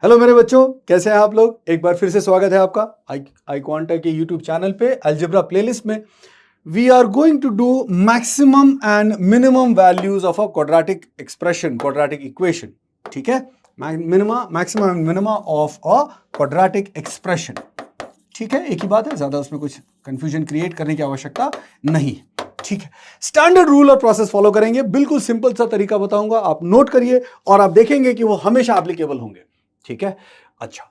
Hello मेरे बच्चों, कैसे हैं आप लोग। एक बार फिर से स्वागत है आपका आई क्वांटा के यूट्यूब चैनल पे अलजेब्रा प्लेलिस्ट में। We are going to do maximum and minimum values of a quadratic expression, quadratic equation. ठीक है, maximum and minima of a quadratic expression. ठीक है, एक ही बात है, ज्यादा उसमें कुछ कंफ्यूजन क्रिएट करने की आवश्यकता नहीं। ठीक है, स्टैंडर्ड रूल और प्रोसेस फॉलो करेंगे। बिल्कुल सिंपल सा तरीका बताऊंगा, आप नोट करिए और आप देखेंगे कि वो हमेशा एप्लीकेबल होंगे। ठीक है, अच्छा,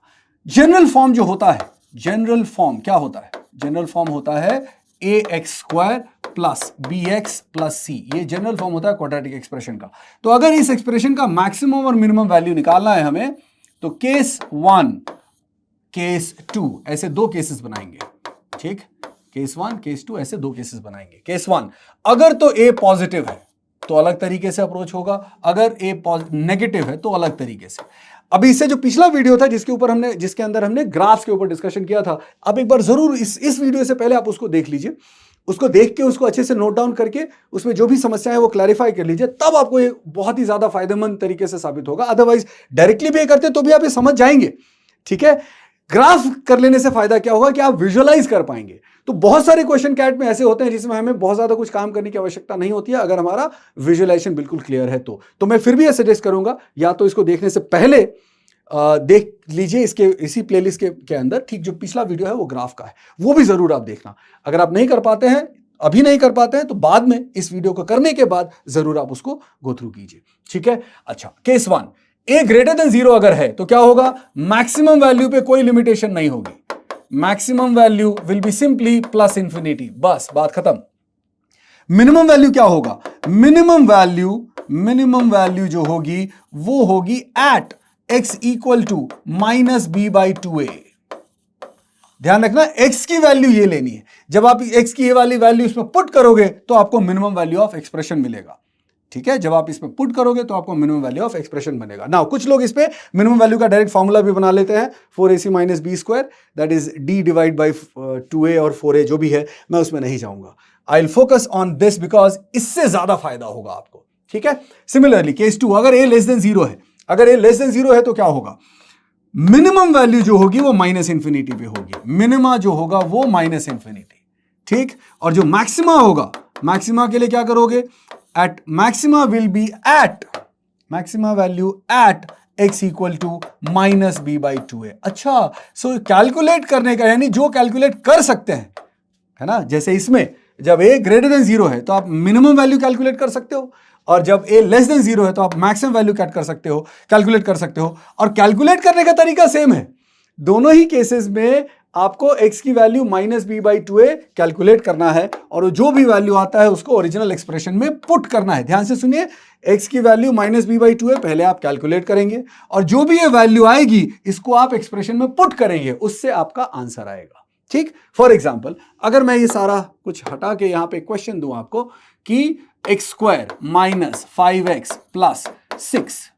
जनरल फॉर्म जो होता है, जनरल फॉर्म क्या होता है? जनरल फॉर्म होता है ax² plus bx plus c। ये जनरल फॉर्म होता है क्वाड्रेटिक एक्सप्रेशन का। तो अगर इस एक्सप्रेशन का मैक्सिमम और मिनिमम वैल्यू निकालना है हमें, तो केस 1 केस 2 ऐसे दो केसेस बनाएंगे। ठीक, केस 1 केस 2 ऐसे दो केसेस बनाएंगे। केस 1, अगर तो a पॉजिटिव है तो अलग तरीके से अप्रोच होगा, अगर a नेगेटिव है तो अलग तरीके से। अभी इससे जो पिछला वीडियो था जिसके अंदर हमने ग्राफ्स के ऊपर डिस्कशन किया था, अब एक बार जरूर इस वीडियो से पहले आप उसको देख लीजिए। उसको देख के उसको अच्छे से नोट डाउन करके उसमें जो भी समस्याएं हैं वो क्लैरिफाई कर लीजिए, तब आपको ये बहुत ही ज्यादा फायदेमंद तरीके से साबित होगा। अदरवाइज डायरेक्टली पे करते तो भी आप ये समझ जाएंगे। ठीक है, ग्राफ कर लेने से फायदा क्या होगा कि आप विजुअलाइज कर पाएंगे। तो बहुत सारे क्वेश्चन कैट में ऐसे होते हैं जिसमें हमें बहुत ज्यादा कुछ काम करने की आवश्यकता नहीं होती है, अगर हमारा विजुअलाइजेशन बिल्कुल क्लियर है तो मैं फिर भी ये सजेस्ट करूंगा, या तो इसको देखने से पहले देख लीजिए इसी प्लेलिस्ट के अंदर, ठीक, जो पिछला वीडियो है वो ग्राफ का है, वो भी जरूर आप देखना। अगर आप नहीं कर पाते हैं, अभी नहीं कर पाते हैं, तो बाद में इस वीडियो को करने के बाद जरूर आप उसको गो थ्रू कीजिए। ठीक है, अच्छा, केस 1, a ग्रेटर देन 0 अगर है तो क्या होगा? मैक्सिमम वैल्यू पे कोई लिमिटेशन नहीं होगी, maximum value will be simply plus infinity, बस बात खत्म। मिनिमम वैल्यू क्या होगा? मिनिमम वैल्यू जो होगी वो होगी eight x equal to -b/2a। ध्यान रखना, x की वैल्यू ये लेनी है। जब आप x की ये वाली वैल्यू इसमें पुट करोगे तो आपको मिनिमम वैल्यू ऑफ एक्सप्रेशन मिलेगा। ठीक है, जब आप इसमें पुट करोगे तो आपको मिनिमम वैल्यू ऑफ एक्सप्रेशन बनेगा। नाउ कुछ लोग इस पे मिनिमम वैल्यू का डायरेक्ट फॉर्मूला भी बना लेते हैं, 4ac - b² that is d divide by 2a और 4a जो भी है, मैं उसमें नहीं जाऊंगा। I will focus on this because इससे ज्यादा फायदा होगा आपको। ठीक है, सिमिलरली केस 2, अगर a लेस देन 0 है, अगर a लेस देन 0 है तो क्या होगा? मिनिमम वैल्यू जो होगी वो -इंफिनिटी पे होगी, मिनिमा जो होगा वो -इंफिनिटी। ठीक, और जो मैक्सिमा होगा, मैक्सिमा के लिए क्या करोगे? At maxima will be at maxima value at x equal to -b/2a। अच्छा, सो कैलकुलेट करने का, यानी जो कैलकुलेट कर सकते हैं, है ना, जैसे इसमें जब a ग्रेटर देन 0 है तो आप मिनिमम वैल्यू कैलकुलेट कर सकते हो, और जब a लेस देन 0 है तो आप मैक्सिमम वैल्यू कैलकुलेट कर सकते हो। और कैलकुलेट करने का तरीका सेम है दोनों ही केसेस में। आपको x की वैल्यू -b/2a कैलकुलेट करना है, और जो भी वैल्यू आता है उसको ओरिजिनल एक्सप्रेशन में पुट करना है। ध्यान से सुनिए, x की वैल्यू -b/2a पहले आप कैलकुलेट करेंगे, और जो भी ये वैल्यू आएगी इसको आप एक्सप्रेशन में पुट करेंगे, उससे आपका आंसर आएगा। ठीक, फॉर एग्जाम्पल, अगर मैं ये सारा कुछ हटा के यहां पे क्वेश्चन दूं आपको कि x² - 5x प्लस 6,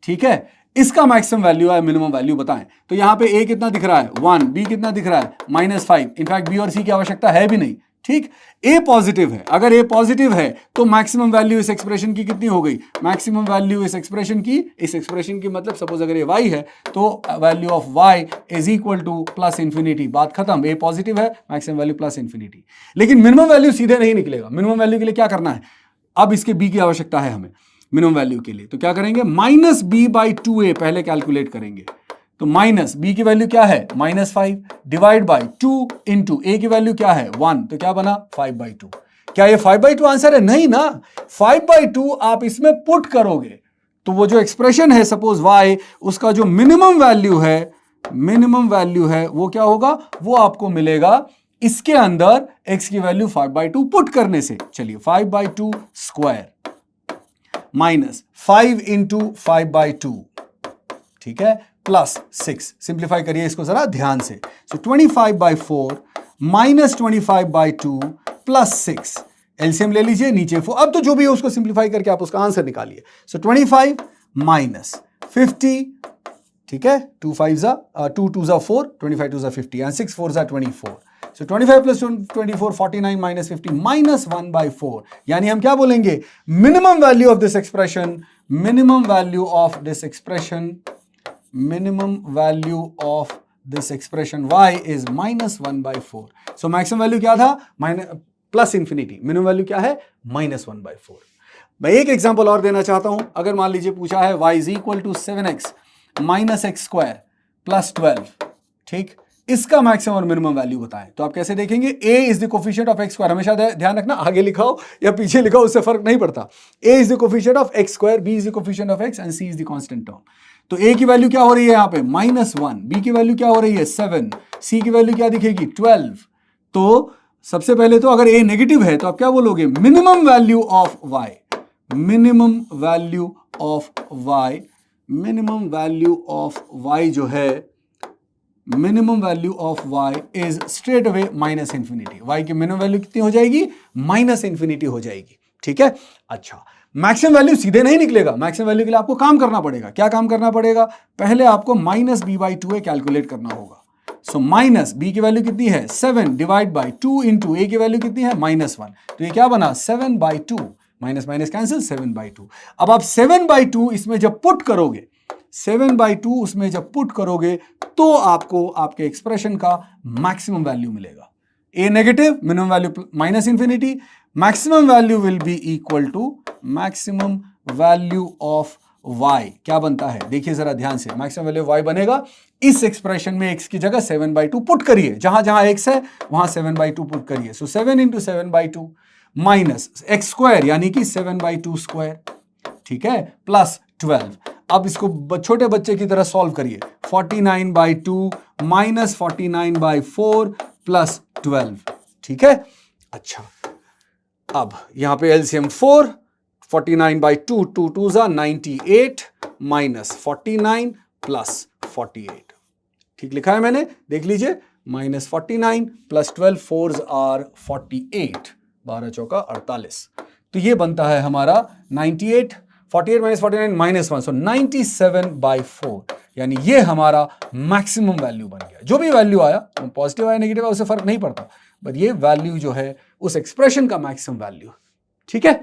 ठीक है, इसका मैक्सिमम वैल्यू है, मिनिमम वैल्यू बताएं, तो यहां पे a कितना दिख रहा है? 1, b कितना दिख रहा है? -5। इनफैक्ट b और c की आवश्यकता है भी नहीं। ठीक, a पॉजिटिव है, अगर a पॉजिटिव है तो मैक्सिमम वैल्यू इस एक्सप्रेशन की कितनी हो गई? मैक्सिमम वैल्यू इस एक्सप्रेशन की मतलब सपोज अगर ये y है तो value of y is equal to +infinity, बात खत्म। a पॉजिटिव है, मैक्सिमम वैल्यू +इंफिनिटी। लेकिन मिनिमम वैल्यू सीधे नहीं निकलेगा। मिनिमम वैल्यू के लिए क्या करना है? अब इसके b की आवश्यकता है हमें मिनिमम वैल्यू के लिए, तो क्या करेंगे? -b/2a पहले कैलकुलेट करेंगे। तो माइनस b की वैल्यू क्या है? -5 डिवाइड बाई 2 इंटू a की वैल्यू क्या है? 1, तो क्या बना? 5/2। क्या ये 5/2 आंसर है? नहीं ना, 5/2 आप इसमें पुट करोगे तो वो जो एक्सप्रेशन है सपोज y, उसका जो मिनिमम वैल्यू है वो क्या होगा? वो आपको मिलेगा इसके अंदर x की वैल्यू 5/2 पुट करने से। चलिए, 5/2 स्क्वायर माइनस 5 इंटू 5/2, ठीक है, प्लस 6। सिंप्लीफाई करिए इसको जरा ध्यान से। सो 25/4 माइनस 25/2 प्लस 6, एलसीएम ले लीजिए, नीचे 4। अब तो जो भी है उसको सिंप्लीफाई करके आप उसका आंसर निकालिए। सो 25 माइनस 50, ठीक है, 2 5 4, 25 2 50 and 6 4 24। So 25 plus 24, 49 minus 50 minus 1/4, यानी हम क्या बोलेंगे? Minimum value of this expression minimum value of this expression y is -1/4. So maximum value क्या था? Plus infinity. मिनिमम वैल्यू क्या है? -1/4. मैं एक एग्जांपल और देना चाहता हूं. अगर मान लीजिए पूछा है y is equal to 7x minus x square plus 12. ठीक, इसका मैक्सिमम और मिनिमम वैल्यू बताएं. तो आप कैसे देखेंगे? a is the coefficient of x square. हमेशा ध्यान रखना, आगे लिखा हो या पीछे लिखा हो उससे फर्क नहीं पड़ता. a is the coefficient of x square, b is the coefficient of x and c is the constant term. तो a की वैल्यू क्या हो रही है यहाँ पे? -1. b की वैल्यू क्या हो रही है? 7. c की वैल्यू क्या दिखेगी? 12. तो सबसे पहले तो अगर a नेगेटिव है तो आप क्या बोलोगे? Minimum value of y. Minimum value of y, minimum value of y जो है, minimum value of y is straight away minus infinity. y की मिनिमम वैल्यू कितनी हो जाएगी? -इंफिनिटी हो जाएगी. ठीक है. अच्छा, मैक्सिमम वैल्यू सीधे नहीं निकलेगा. मैक्सिमम वैल्यू के लिए आपको काम करना पड़ेगा. क्या काम करना पड़ेगा? पहले आपको -b/2a कैलकुलेट करना होगा. सो माइनस b की वैल्यू कितनी है? 7 डिवाइड बाई 2 इंटू a की वैल्यू कितनी है? -1. तो ये क्या बना? 7/2. Minus minus cancel, 7/2. अब आप 7/2 इसमें जब पुट करोगे, 7/2 उसमें जब पुट करोगे तो आपको आपके एक्सप्रेशन का मैक्सिमम वैल्यू मिलेगा. a negative, minimum value minus infinity, maximum value will be equal to maximum value of y. क्या बनता है? देखिए जरा ध्यान से. मैक्सिमम वैल्यू y बनेगा, इस एक्सप्रेशन में x की जगह 7/2 पुट करिए. जहां जहां x है वहां 7/2 पुट करिए. सो 7 इंटू 7/2 माइनस x स्क्वायर यानी कि 7/2 स्क्वायर. ठीक है, प्लस 12. अब इसको छोटे बच्चे की तरह सॉल्व करिए. 49/2 माइनस 49/4 प्लस 12. ठीक है. अच्छा, अब यहां पे LCM 4. 49/2, 2 2s are 98 minus 49 plus 48. ठीक लिखा है मैंने, देख लीजिए. -49 प्लस 12, 4s are 48. 12 चौका 48. तो ये बनता है हमारा 98. 48 माइनस 49 -1, सो 97/4. यानी ये हमारा मैक्सिमम वैल्यू बन गया. जो भी वैल्यू आया, पॉजिटिव आया नेगेटिव आया, उससे फर्क नहीं पड़ता, बट ये वैल्यू जो है उस एक्सप्रेशन का मैक्सिमम वैल्यू. ठीक है.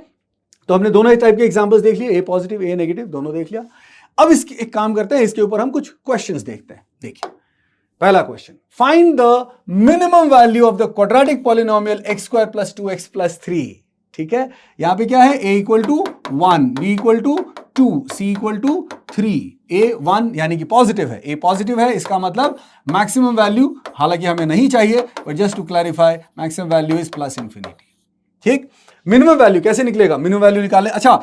तो हमने दोनों ही टाइप के एग्जांपल्स देख लिए, ए पॉजिटिव ए नेगेटिव, दोनों देख लिया. अब इसके एक काम करते हैं, इसके ऊपर हम कुछ क्वेश्चंस देखते हैं. देखिए पहला question, find the minimum value of the quadratic polynomial x² + 2x + 3. ठीक है. यहां पे क्या है? a = 1, b = 2, c = 3. a 1 यानी कि पॉजिटिव है. a पॉजिटिव है, इसका मतलब मैक्सिमम वैल्यू, हालांकि हमें नहीं चाहिए, but just to clarify, maximum value is plus infinity. ठीक. मिनिमम वैल्यू कैसे निकलेगा? मिनिमम वैल्यू निकालें. अच्छा,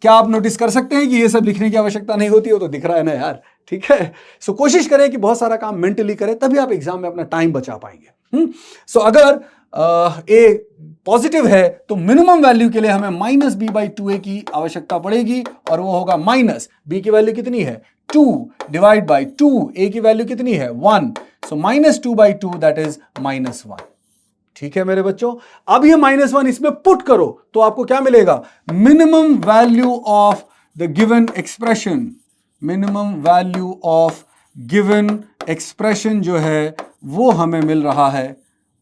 क्या आप नोटिस कर सकते हैं कि ये सब लिखने की आवश्यकता नहीं होती? हो तो दिख रहा है ना यार. ठीक है. सो कोशिश करें कि बहुत सारा काम मेंटली करें, तभी आप एग्जाम में अपना टाइम बचा पाएंगे. सो अगर ए पॉजिटिव है तो मिनिमम वैल्यू के लिए हमें -b/2a की आवश्यकता पड़ेगी, और वो होगा माइनस b की वैल्यू कितनी है? 2 डिवाइड बाई 2, a की वैल्यू कितनी है? 1. सो -2/2 दैट इज -1. ठीक है मेरे बच्चों. अब ये -1 इसमें पुट करो तो आपको क्या मिलेगा? Minimum value of the given expression. Minimum value of given expression जो है वो हमें मिल रहा है,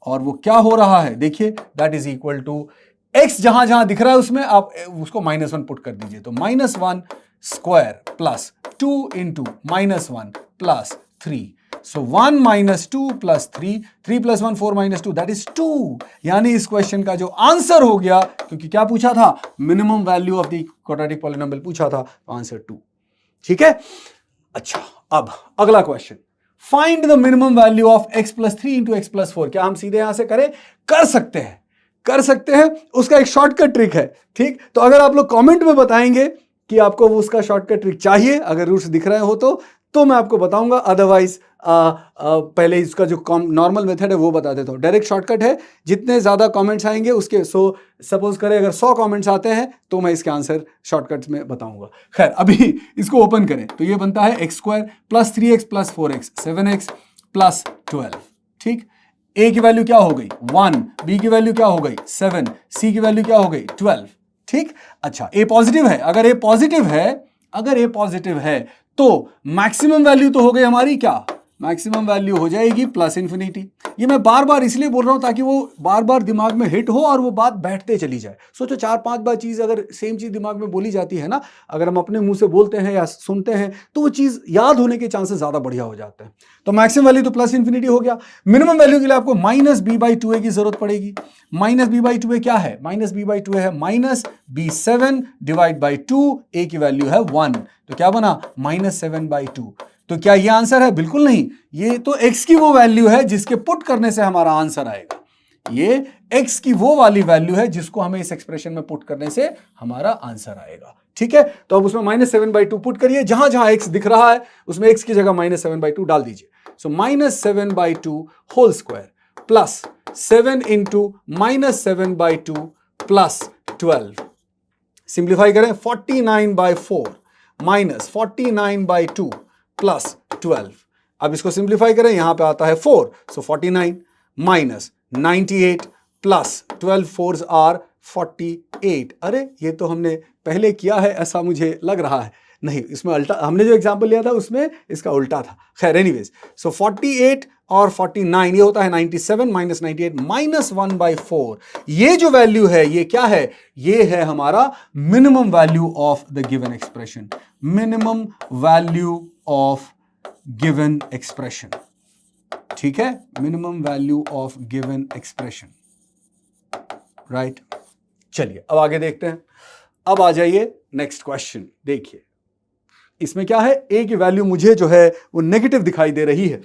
और वो क्या हो रहा है? देखिए, that is equal to x जहां जहां दिख रहा है उसमें आप उसको -1 पुट कर दीजिए. तो -1 square plus 2 into -1 plus 3. So 1 minus 2 plus 3, 3 plus 1 4 minus 2 that is 2. यानी इस क्वेश्चन का जो आंसर हो गया, क्योंकि क्या पूछा था? Minimum value of the quadratic polynomial पूछा था, तो आंसर 2. ठीक है. अच्छा, अब अगला question, find the minimum value of x + 3 into x + 4. क्या हम सीधे यहां से करें? कर सकते हैं, कर सकते हैं. उसका एक शॉर्टकट ट्रिक है. ठीक. तो अगर आप लोग कॉमेंट में बताएंगे कि आपको वो उसका शॉर्टकट ट्रिक चाहिए, अगर रूट्स दिख रहे हो तो मैं आपको बताऊंगा. अदरवाइज पहले इसका जो नॉर्मल मेथड है वो बता देता हूँ. डायरेक्ट शॉर्टकट है. जितने ज़्यादा कमेंट्स आएंगे उसके, सपोज करें अगर 100 कमेंट्स आते हैं तो मैं इसके आंसर शॉर्टकट्स में बताऊंगा. खैर, अभी इसको ओपन करें तो ये बनता है x² + 3x + 4x 7x + 12. ठीक. a की वैल्यू क्या हो गई? 1. b की वैल्यू क्या हो गई? 7. c की वैल्यू क्या हो गई? 12. ठीक. अच्छा, a पॉजिटिव है. अगर a पॉजिटिव है तो मैक्सिमम वैल्यू तो हो गई हमारी क्या? मैक्सिमम वैल्यू हो जाएगी प्लस इन्फिनिटी। ये मैं बार बार इसलिए बोल रहा हूं ताकि वो बार बार दिमाग में हिट हो और वो बात बैठते चली जाए। सोचो 4-5 बार चीज अगर सेम चीज दिमाग में बोली जाती है ना, अगर हम अपने मुंह से बोलते हैं या सुनते हैं तो वो चीज याद होने के चांसेस ज्यादा बढ़िया हो जाते हैं। तो मैक्सिमम वैल्यू तो प्लस इन्फिनिटी हो गया। मिनिमम वैल्यू के लिए आपको माइनस बी बाई टू ए की जरूरत पड़ेगी। माइनस बी बाई टू ए क्या है? माइनस बी बाई टू ए है माइनस B7 डिवाइड बाई 2, ए की वैल्यू है 1, तो क्या बना -7/2। तो क्या ये आंसर है? बिल्कुल नहीं, ये तो x की वो वैल्यू है जिसके पुट करने से हमारा आंसर आएगा। ये x की वो वाली वैल्यू है जिसको हमें इस एक्सप्रेशन में पुट करने से हमारा आंसर आएगा। ठीक है, तो अब उसमें -7/2 पुट करिए। जहां जहां x दिख रहा है उसमें x की जगह -7/2 डाल दीजिए। So -7/2 whole square plus 7 into -7/2 plus 12। Simplify करें, 49/4 माइनस 49/2 प्लस 12। अब इसको सिंप्लीफाई करें, यहां पे आता है 4, सो 49 माइनस 98 प्लस 12 4s आर 48। अरे ये तो हमने पहले किया है ऐसा मुझे लग रहा है। नहीं, इसमें उल्टा, हमने जो एग्जांपल लिया था उसमें इसका उल्टा था। खैर एनीवेज, सो 48 और 49 ये होता है 97 माइनस 98 माइनस 1/4। ये जो वैल्यू है ये क्या है? ये है हमारा minimum value of the given expression. Minimum value of given expression. ठीक है, minimum value of given expression, right. चलिए अब आगे देखते हैं। अब आ जाइए नेक्स्ट क्वेश्चन। देखिए इसमें क्या है, ए की वैल्यू मुझे जो है वो नेगेटिव दिखाई दे रही है।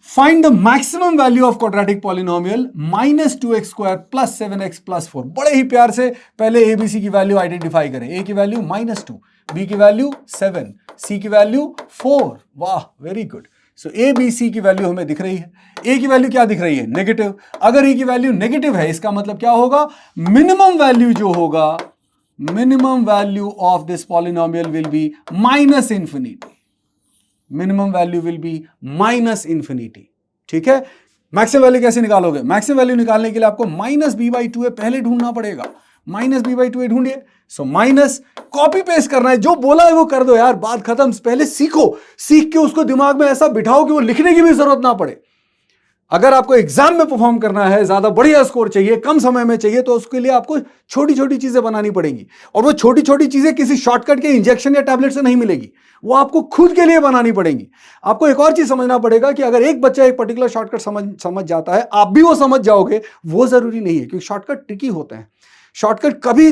Find the maximum value of quadratic polynomial -2x² plus 7x plus 4। बड़े ही प्यार से पहले ए बी सी की वैल्यू आइडेंटिफाई करें। ए की वैल्यू -2, बी की वैल्यू 7, सी की वैल्यू 4। वाह, very good. So A B C की वैल्यू हमें दिख रही है। ए की वैल्यू क्या दिख रही है? नेगेटिव। अगर ए की वैल्यू नेगेटिव है इसका मतलब क्या होगा? मिनिमम वैल्यू जो होगा, minimum value of this polynomial will be minus infinity. Minimum value will B minus infinity. ठीक है, मैक्सिमम वैल्यू कैसे निकालोगे? मैक्सिमम वैल्यू निकालने के लिए आपको -b/2a पहले ढूंढना पड़ेगा। -b/2a ढूंढिए। सो माइनस कॉपी पेस्ट करना है, जो बोला है वो कर दो यार, बात खत्म। पहले सीखो, सीख के उसको दिमाग में ऐसा बिठाओ कि वो लिखने की भी जरूरत ना पड़े। अगर आपको एग्जाम में परफॉर्म करना है, ज्यादा बढ़िया स्कोर चाहिए, कम समय में चाहिए, तो उसके लिए आपको छोटी छोटी चीजें बनानी पड़ेंगी। और वो छोटी छोटी चीजें किसी शॉर्टकट के इंजेक्शन या टैबलेट से नहीं मिलेगी, वो आपको खुद के लिए बनानी पड़ेंगी। आपको एक और चीज समझना पड़ेगा कि अगर एक बच्चा एक पर्टिकुलर शॉर्टकट समझ जाता है, आप भी वो समझ जाओगे, वो जरूरी नहीं है, क्योंकि शॉर्टकट ट्रिकी होते हैं। शॉर्टकट कभी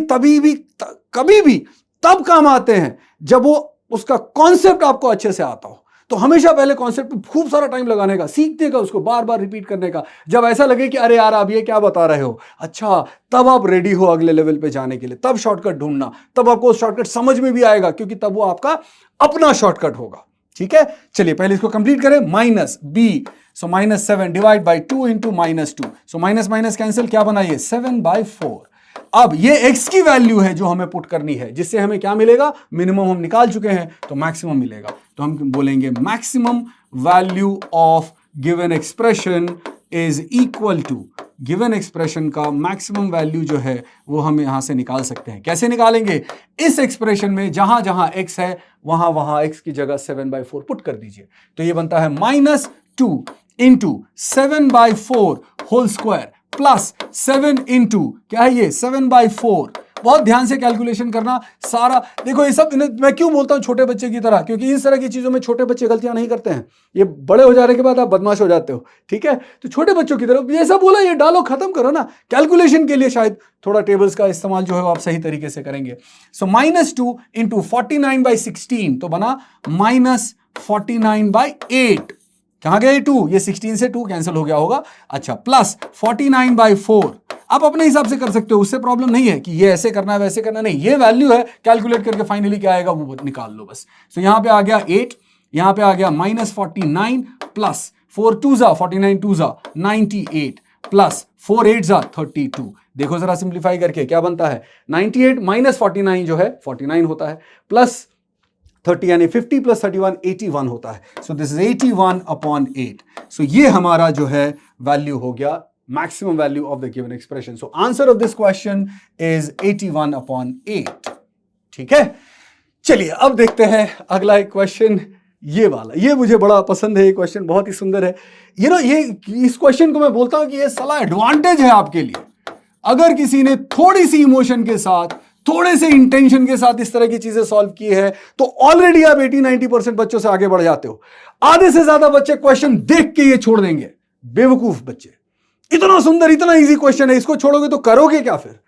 भी तब काम आते हैं जब वो उसका कॉन्सेप्ट आपको अच्छे से आता हो। तो हमेशा पहले कॉन्सेप्ट पे खूब सारा टाइम लगाने का, सीखने का, उसको बार बार रिपीट करने का। जब ऐसा लगे कि अरे यार आप ये क्या बता रहे हो, अच्छा, तब आप रेडी हो अगले लेवल पे जाने के लिए। तब शॉर्टकट ढूंढना, तब आपको शॉर्टकट समझ में भी आएगा, क्योंकि तब वो आपका अपना शॉर्टकट होगा। ठीक है, चलिए पहले इसको कंप्लीट करें। Minus B, so -7 divide by 2 into -2। So minus minus cancel, क्या बना ये 7/4। अब ये x की वैल्यू है जो हमें पुट करनी है, जिससे हमें क्या मिलेगा? मिनिमम हम निकाल चुके हैं, तो मैक्सिमम मिलेगा। तो हम बोलेंगे maximum value of given expression is equal to, given expression का मैक्सिमम वैल्यू जो है वो हम यहां से निकाल सकते हैं। कैसे निकालेंगे? इस एक्सप्रेशन में जहां जहां x है वहां वहां x की जगह 7/4 पुट कर दीजिए। तो ये बनता है -2 into 7/4 whole square plus 7 into क्या है ये 7/4। बहुत ध्यान से कैलकुलेशन करना सारा। देखो ये सब मैं क्यों बोलता हूं छोटे बच्चे की तरह, क्योंकि इस तरह की चीजों में छोटे बच्चे गलतियां नहीं करते हैं। ये बड़े हो जाने के बाद आप बदमाश हो जाते हो। ठीक है, तो छोटे बच्चों की तरह ये सब बोला, ये डालो, खत्म करो ना। कैलकुलेशन के लिए शायद थोड़ा टेबल्स का इस्तेमाल जो है आप सही तरीके से करेंगे। सो -2 इंटू 49/16, तो बना -49/8। कहां गया 2? ये 16 से 2 कैंसिल हो गया होगा। अच्छा, प्लस 49/4। आप अपने हिसाब से कर सकते हो, उससे प्रॉब्लम नहीं है कि ये ऐसे करना है वैसे करना, नहीं, ये वैल्यू है, कैलकुलेट करके फाइनली क्या आएगा वो निकाल लो बस। तो यहां पे आ गया 8, यहां पे आ गया -49 प्लस 4 2 49 2 98 प्लस 4 8 32। देखो जरा सिंप्लीफाई करके क्या बनता है? 98 माइनस 49 जो है 49 होता है, प्लस 30 यानी 50 प्लस 31 81 होता है। So this is 81/8। सो ये हमारा जो है वैल्यू हो गया, maximum value of the given expression. So answer of this question is 81/8। ठीक है, चलिए अब देखते हैं अगला एक क्वेश्चन। ये वाला, ये मुझे बड़ा पसंद है, ये क्वेश्चन बहुत ही सुंदर है। ये इस क्वेश्चन को मैं बोलता हूं कि ये साला एडवांटेज है आपके लिए। अगर किसी ने थोड़ी सी इमोशन के साथ, थोड़े से इंटेंशन के साथ इस तरह की चीजें सॉल्व की है तो ऑलरेडी आप 80-90% बच्चों से आगे बढ़ जाते हो। आधे से ज्यादा बच्चे क्वेश्चन देख के ये छोड़ देंगे, बेवकूफ बच्चे। इतना सुंदर, इतना इजी क्वेश्चन है, इसको छोड़ोगे तो करोगे क्या फिर?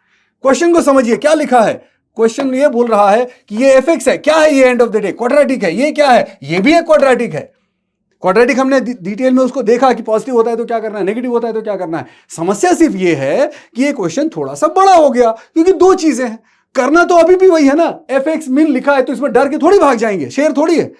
क्वेश्चन को समझिए, क्या लिखा है। क्वेश्चन ये बोल रहा है कि ये एफ है, क्या है ये, end of the day quadratic है। ये क्या है? ये भी एक क्वाड्रेटिक है। क्वाड्रेटिक हमने डिटेल में उसको देखा कि पॉजिटिव होता है तो क्या करना है, नेगेटिव होता है तो क्या करना है। समस्या सिर्फ ये है कि ये क्वेश्चन थोड़ा सा बड़ा हो गया, क्योंकि दो चीजें हैं। करना तो अभी भी वही है ना, एफ एक्स मिन लिखा है तो इसमें डर के थोड़ी भाग जाएंगे, शेर थोड़ी है।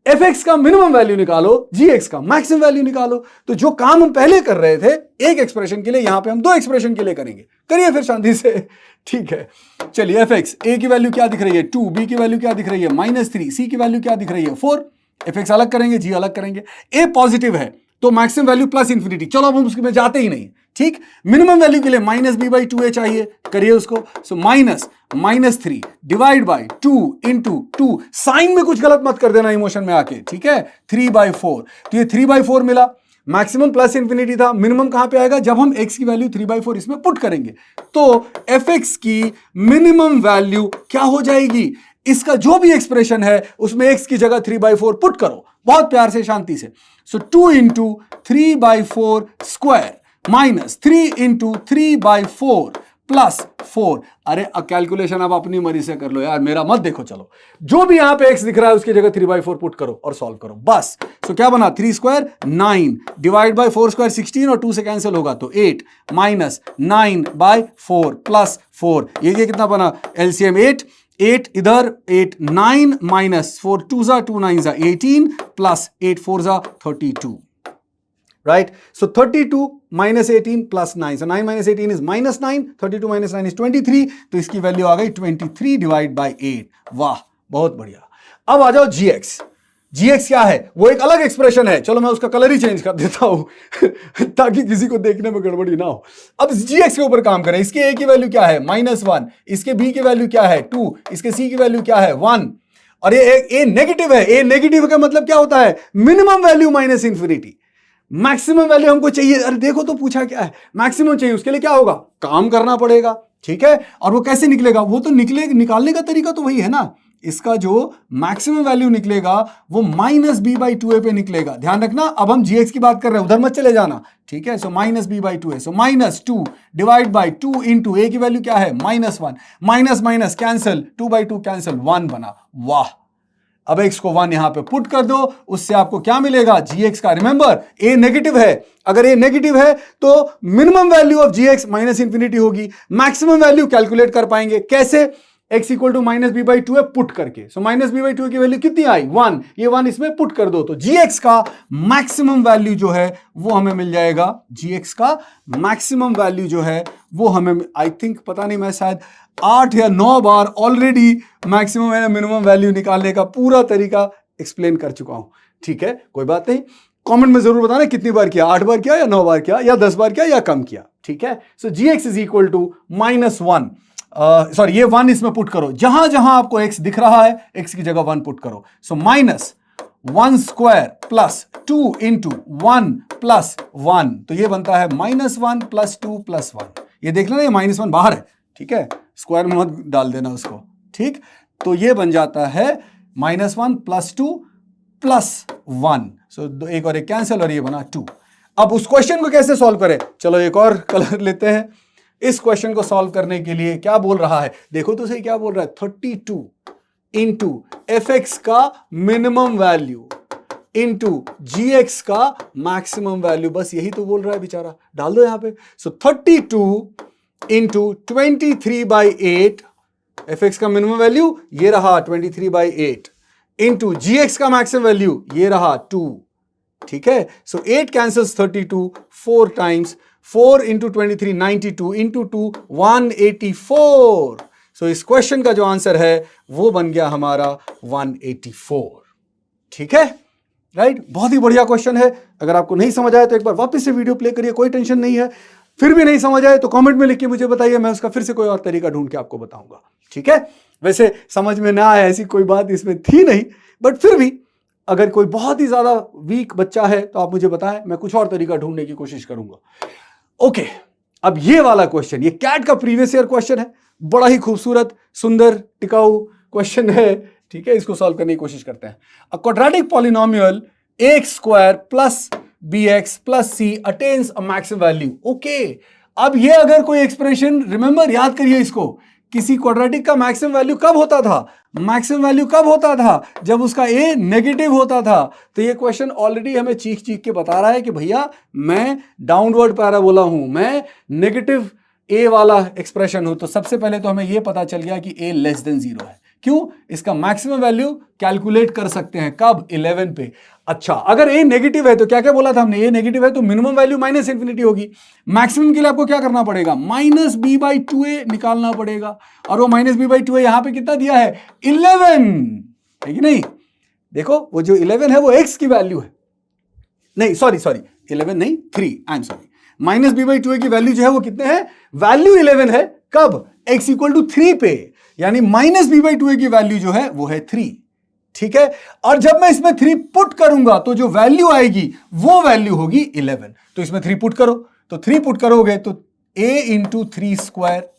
एफ एक्स का मिनिमम वैल्यू निकालो, जी एक्स का मैक्सिमम वैल्यू निकालो। तो जो काम हम पहले कर रहे थे एक एक्सप्रेशन के लिए, यहां पे हम दो एक्सप्रेशन के लिए करेंगे। करिए फिर शांति से, ठीक है। चलिए एफ एक्स, ए की वैल्यू क्या दिख रही है 2, बी की वैल्यू क्या दिख रही है -3, सी की वैल्यू क्या दिख रही है 4। एफ एक्स अलग करेंगे, जी अलग करेंगे। ए पॉजिटिव है तो मैक्सिमम वैल्यू +∞। चलो अब हम उसमें जाते ही नहीं, ठीक। मिनिमम वैल्यू के लिए -b/2a चाहिए, करिए उसको। सो -3 डिवाइड बाई 2 इंटू 2, साइन में कुछ गलत मत कर देना इमोशन में आके, ठीक है। 3/4, तो ये 3/4 मिला। मैक्सिमम +∞ था, मिनिमम कहां पे आएगा? जब हम x की वैल्यू 3/4 इसमें पुट करेंगे तो fx की मिनिमम वैल्यू क्या हो जाएगी? इसका जो भी एक्सप्रेशन है उसमें x की जगह 3/4 पुट करो, बहुत प्यार से, शांति से। सो 2 इंटू 3/4 स्क्वायर -3 इंटू 3/4 +4। अरे कैलकुलेशन आप अपनी मर्जी से कर लो यार, मेरा मत देखो। चलो जो भी यहां पे x दिख रहा है उसकी जगह 3/4 पुट करो और सॉल्व करो, बस। सो क्या बना? 3 स्क्वायर 9 डिवाइड बाय 4 स्क्वायर 16 और 2 से कैंसिल होगा तो 8 -9/4 +4। ये कितना बना? एलसीएम 8 इधर 8 9 -4 2 2 9 18 +8 4 32, right? So 32 minus 18 plus 9. So 9 minus 18 is -9. 32 minus 9 is 23. तो इसकी वैल्यू आ गई 23 डिवाइड बाई 8। वाह, बहुत बढ़िया। अब आ जाओ gx। gx क्या है? वो एक अलग एक्सप्रेशन है। चलो मैं उसका कलर ही चेंज कर देता हूं ताकि किसी को देखने में गड़बड़ी ना हो। अब gx के ऊपर काम करें। इसके a की वैल्यू क्या है? -1। इसके b की वैल्यू क्या है? 2। इसके c की वैल्यू क्या है? 1। और ये a नेगेटिव है। a नेगेटिव का मतलब क्या होता है? Minimum value -∞। मैक्सिमम वैल्यू हमको चाहिए। अरे देखो तो पूछा क्या है? मैक्सिमम चाहिए, उसके लिए क्या होगा? काम करना पड़ेगा, ठीक है। और वो कैसे निकलेगा? वो तो निकालने का तरीका तो वही है ना। इसका जो मैक्सिमम वैल्यू निकलेगा वो -b/2a पे निकलेगा। ध्यान रखना, अब हम gx की बात कर रहे हैं, उधर मत चले जाना, ठीक है। सो -b/2a, so -2 divide by 2 into a की वैल्यू क्या है? -1। माइनस कैंसिल, 2/2 कैंसिल, 1 बना। वाह, अब x को 1 यहां पे पुट कर दो, उससे आपको क्या मिलेगा? gx का। रिमेंबर a नेगेटिव है, अगर a नेगेटिव है तो मिनिमम वैल्यू ऑफ gx -∞ होगी। मैक्सिमम वैल्यू कैलकुलेट कर पाएंगे कैसे? x equal to -b/2a put करके। सो -b/2 की वैल्यू कितनी आई? 1। ये 1 इसमें पुट कर दो तो gx का मैक्सिमम वैल्यू जो है वो हमें मिल जाएगा। gx का मैक्सिमम वैल्यू जो है वो हमें, आई थिंक, पता नहीं, मैं शायद 8 या 9 बार ऑलरेडी मैक्सिमम या मिनिमम वैल्यू निकालने का पूरा तरीका एक्सप्लेन कर चुका हूं, ठीक है। कोई बात नहीं, कमेंट में जरूर बताना कितनी बार किया, 8 बार किया या 9 बार किया या 10 बार किया या कम किया, ठीक है। So gx is equal to -1, sorry ये 1 इसमें पुट करो। जहां जहां आपको x दिख रहा है x की जगह 1 पुट करो। सो -1 स्क्वायर +2 इंटू 1 + 1, तो ये बनता है -1 + 2 + 1। ये देख लेना, ये -1 बाहर है, ठीक है, स्क्वायर में मत डाल देना उसको, ठीक। तो ये बन जाता है -1 + 2 + 1। सो एक और एक कैंसिल और ये बना 2। अब उस क्वेश्चन को कैसे सॉल्व करें? चलो एक और कलर लेते हैं। इस क्वेश्चन को सॉल्व करने के लिए क्या बोल रहा है? देखो तो सही क्या बोल रहा है? 32 इंटू fx का मिनिमम वैल्यू इंटू gx का मैक्सिमम वैल्यू, बस यही तो बोल रहा है बेचारा। डाल दो यहां पे। सो 32 इंटू 23/8, fx का मिनिमम वैल्यू ये रहा 23/8, इंटू gx का मैक्सिमम वैल्यू ये रहा 2, ठीक है। सो 8 कैंसल्स 32 4 टाइम्स, 4 इंटू 23 92 इंटू 2 184। सो इस क्वेश्चन का जो आंसर है वो बन गया हमारा 184, ठीक है, राइट। बहुत ही बढ़िया क्वेश्चन है। अगर आपको नहीं समझ आया तो एक बार वापस से वीडियो प्ले करिए, कोई टेंशन नहीं है। फिर भी नहीं समझ आए तो कमेंट में लिख के मुझे बताइए, मैं उसका फिर से कोई और तरीका ढूंढ के आपको बताऊंगा, ठीक है। वैसे समझ में ना आया ऐसी कोई बात इसमें थी नहीं, बट फिर भी अगर कोई बहुत ही ज्यादा वीक बच्चा है तो आप मुझे बताएं, मैं कुछ और तरीका ढूंढने की कोशिश करूंगा। ओके, अब ये वाला क्वेश्चन, ये कैट का प्रीवियस ईयर क्वेश्चन है, बड़ा ही खूबसूरत, सुंदर, टिकाऊ क्वेश्चन है। ठीक है, इसको सॉल्व करने की कोशिश करते हैं। A quadratic polynomial X square plus B X plus C attains a maximum value. Okay, अब ये अगर कोई एक्सप्रेशन, रिमेंबर, याद करिए इसको, किसी क्वाड्रेटिक का मैक्सिमम वैल्यू कब होता था? मैक्सिमम वैल्यू कब होता था? जब उसका ए नेगेटिव होता था। तो ये क्वेश्चन ऑलरेडी हमें चीख चीख के बता रहा है कि भैया मैं डाउनवर्ड पैराबोला हूं, मैं नेगेटिव ए वाला एक्सप्रेशन हूं। तो सबसे पहले तो हमें यह पता चल गया कि ए लेस देन 0 है। क्यों? इसका मैक्सिमम वैल्यू कैलकुलेट कर सकते हैं कब? 11 पे। अच्छा, अगर ए नेगेटिव है तो क्या क्या बोला था हमने? ए नेगेटिव है तो मिनिमम वैल्यू माइनस इंफिनिटी होगी। मैक्सिमम के लिए आपको क्या करना पड़ेगा? माइनस बी बाई 2a निकालना पड़ेगा। और वो माइनस बी बाई 2a यहां पे कितना दिया है? 11, है कि नहीं? देखो, वो जो 11 है वो x की वैल्यू है। नहीं, सॉरी 11 नहीं, 3, I am sorry. Minus B by 2a की वैल्यू जो है वो कितने है? वैल्यू 11 है। कब? x इक्वल टू 3 पे, यानी माइनस बी बाई 2a की वैल्यू जो है वो है 3। ठीक है, और जब मैं इसमें 3 पुट करूंगा तो जो वैल्यू आएगी वो वैल्यू होगी 11। तो इसमें 3 पुट करो, तो 3 पुट करोगे तो a into 3 square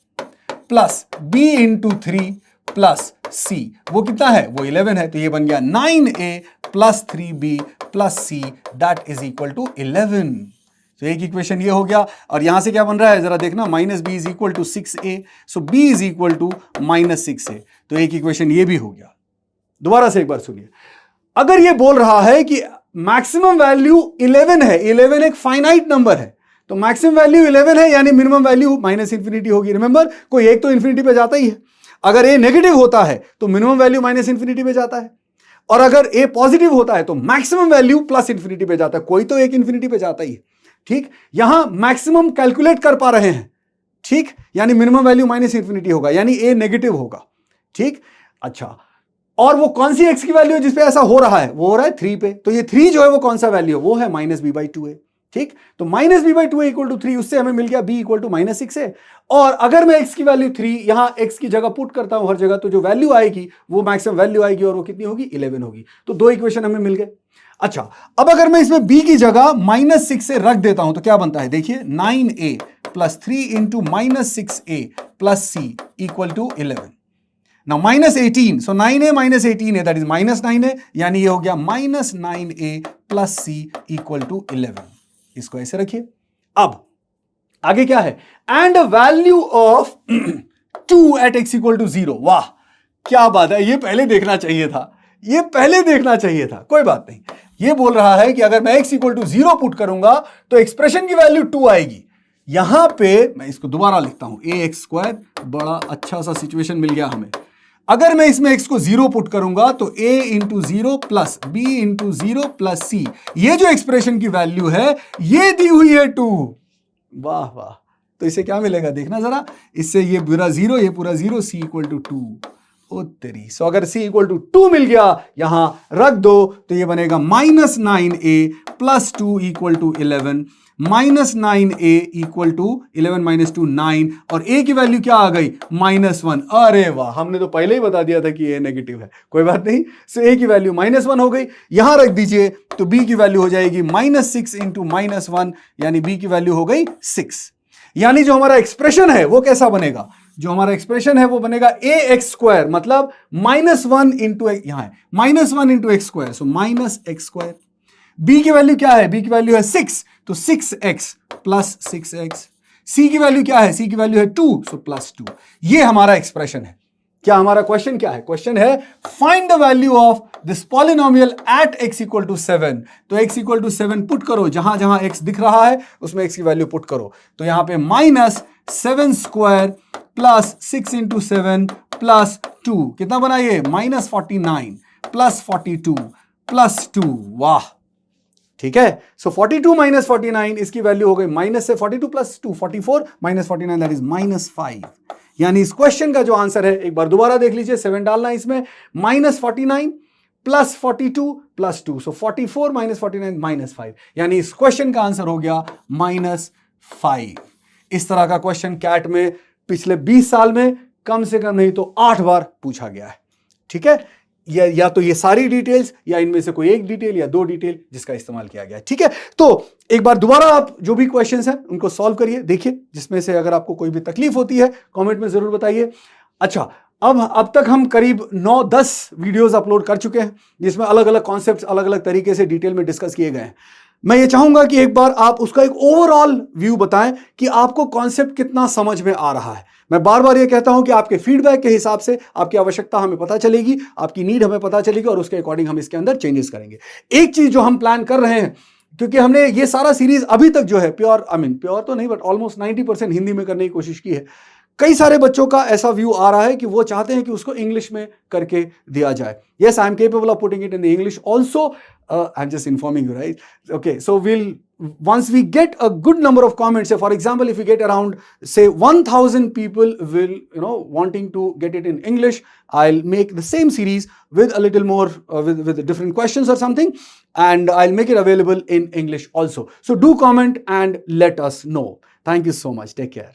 plus b into 3 plus c, वो कितना है? वो 11 है। तो ये बन गया 9a plus 3b plus c that is equal to 11। तो एक इक्वेशन ये हो गया। और यहां से क्या बन रहा है जरा देखना, minus B is equal to 6a, so b is equal to minus 6a। तो एक इक्वेशन ये भी हो गया। दोबारा से एक बार सुनिए, अगर ये बोल रहा है कि मैक्सिमम वैल्यू 11 है, 11 एक फाइनाइट नंबर है, तो मैक्सिमम वैल्यू 11 है यानी मिनिमम वैल्यू माइनस इंफिनिटी होगी। रिमेंबर, कोई एक तो इंफिनिटी पे जाता ही है। अगर ए नेगेटिव होता है तो मिनिमम वैल्यू माइनस इंफिनिटी पे जाता है, और अगर ए पॉजिटिव होता है तो मैक्सिमम वैल्यू प्लस इंफिनिटी पे जाता है। कोई तो एक इंफिनिटी पे जाता ही है। ठीक, यहां मैक्सिमम कैलकुलेट कर पा रहे हैं, ठीक, यानी मिनिमम वैल्यू माइनस इंफिनिटी होगा, यानी ए नेगेटिव होगा। ठीक, अच्छा, और वो कौन सी एक्स की वैल्यू है जिसपे ऐसा हो रहा है? वो हो रहा है 3 पे। तो ये 3 जो है वो कौन सा वैल्यू है? वो है माइनस बी बाई 2a। ठीक, तो minus B by 2a equal to 3, उससे हमें मिल गया b equal to minus 6a। और अगर मैं x की वैल्यू 3 यहां x की जगह पुट करता हूं हर जगह, तो जो वैल्यू आएगी वो मैक्सिमम वैल्यू आएगी, और वो कितनी होगी? 11 होगी। तो दो इक्वेशन हमें मिल गए। अच्छा, अब अगर मैं इसमें b की जगह माइनस 6 से रख देता हूं तो क्या बनता है? देखिए, 9a plus 3 into minus 6a plus c equal to 11। Now minus 18, so 9a minus 18a, that is minus 9a, यानी ये हो गया minus 9a plus c equal to 11। इसको ऐसे रखिए। अब आगे क्या है? And a value of 2 at x equal to 0। वाह, क्या बात है, ये पहले देखना चाहिए था, ये पहले देखना चाहिए था। कोई बात नहीं, ये बोल रहा है कि अगर मैं x equal to 0 पुट करूंगा तो एक्सप्रेशन की वैल्यू 2 आएगी। यहां पे मैं इसको दोबारा लिखता हूं, ax स्क्वायर, बड़ा अच्छा सा सिचुएशन मिल गया हमें। अगर मैं इसमें x को 0 पुट करूंगा तो a into 0 plus b into 0 plus c, ये जो एक्सप्रेशन की वैल्यू है ये दी हुई है 2। वाह वाह, तो इसे क्या मिलेगा देखना जरा, इससे ये पूरा 0, ये पूरा 0, c इक्वल टू 2। ओ तेरी, सो अगर c इक्वल टू 2 मिल गया, यहां रख दो, तो ये बनेगा minus 9a plus 2 equal to 11, minus 9a equal to 11 minus 2 9, और a की वैल्यू क्या आ गई? माइनस 1। अरे वाह, हमने तो पहले ही बता दिया था कि a नेगेटिव है। कोई बात नहीं, सो a की वैल्यू माइनस 1 हो गई, यहां रख दीजिए, तो b की वैल्यू हो जाएगी माइनस 6 इंटू माइनस 1, यानी b की वैल्यू हो गई 6। यानी जो हमारा एक्सप्रेशन है वो कैसा बनेगा? जो हमारा एक्सप्रेशन है वो बनेगा ए एक्स स्क्वायर, मतलब माइनस 1 इंटू, यहां है minus 1 into x square, so minus x square. b की वैल्यू क्या है? b की वैल्यू है 6, तो 6x प्लस 6x। c की वैल्यू क्या है? c की वैल्यू है 2, सो प्लस 2। ये हमारा एक्सप्रेशन है। क्या हमारा क्वेश्चन क्या है? क्वेश्चन है find the value of this polynomial at x equal to 7। तो x इक्वल टू 7 पुट करो, जहां जहां x दिख रहा है उसमें x की वैल्यू पुट करो। तो यहां पे minus 7 square plus 6 into 7 plus 2, कितना बना ये? Minus 49 plus 42 plus 2। वाह, ठीक है, सो 42 माइनस 49, इसकी वैल्यू हो गई माइनस से 42 plus 2, 44 minus 49, that is minus 5। यानी इस क्वेश्चन का जो आंसर है, एक बार दोबारा देख लीजिए, 7 डालना है इसमें, माइनस 49 प्लस 42 प्लस 2, सो 44 माइनस 49 माइनस 5, यानी इस क्वेश्चन का आंसर हो गया माइनस 5। इस तरह का क्वेश्चन कैट में पिछले 20 साल में कम से कम नहीं तो 8 बार पूछा गया है। ठीक है, या तो ये सारी डिटेल्स या इनमें से कोई एक डिटेल या दो डिटेल जिसका इस्तेमाल किया गया है। ठीक है, तो एक बार दोबारा आप जो भी क्वेश्चंस हैं उनको सॉल्व करिए, देखिए जिसमें से अगर आपको कोई भी तकलीफ होती है कमेंट में जरूर बताइए। अच्छा, अब तक हम करीब 9-10 वीडियोस अपलोड कर चुके हैं जिसमें अलग अलग कॉन्सेप्ट्स अलग अलग तरीके से डिटेल में डिस्कस किए गए हैं। मैं ये चाहूंगा कि एक बार आप उसका एक ओवरऑल व्यू बताएं कि आपको कॉन्सेप्ट कितना समझ में आ रहा है। मैं बार बार ये कहता हूं कि आपके फीडबैक के हिसाब से आपकी आवश्यकता हमें पता चलेगी, आपकी नीड हमें पता चलेगी और उसके अकॉर्डिंग हम इसके अंदर चेंजेस करेंगे। एक चीज जो हम प्लान कर रहे हैं, क्योंकि हमने ये सारा सीरीज अभी तक जो है प्योर तो नहीं बट ऑलमोस्ट 90% हिंदी में करने की कोशिश की है। कई सारे बच्चों का ऐसा व्यू आ रहा है कि वो चाहते हैं कि उसको इंग्लिश में करके दिया जाए। Yes, I am capable of putting it in the English also, I am just informing you, right? Okay, so once we get a good number of comments, say for example if we get around say 1000 people will wanting to get it in English, I'll make the same series with a little more with different questions or something, and I'll make it available in English also. So do comment and let us know. Thank you so much. Take care.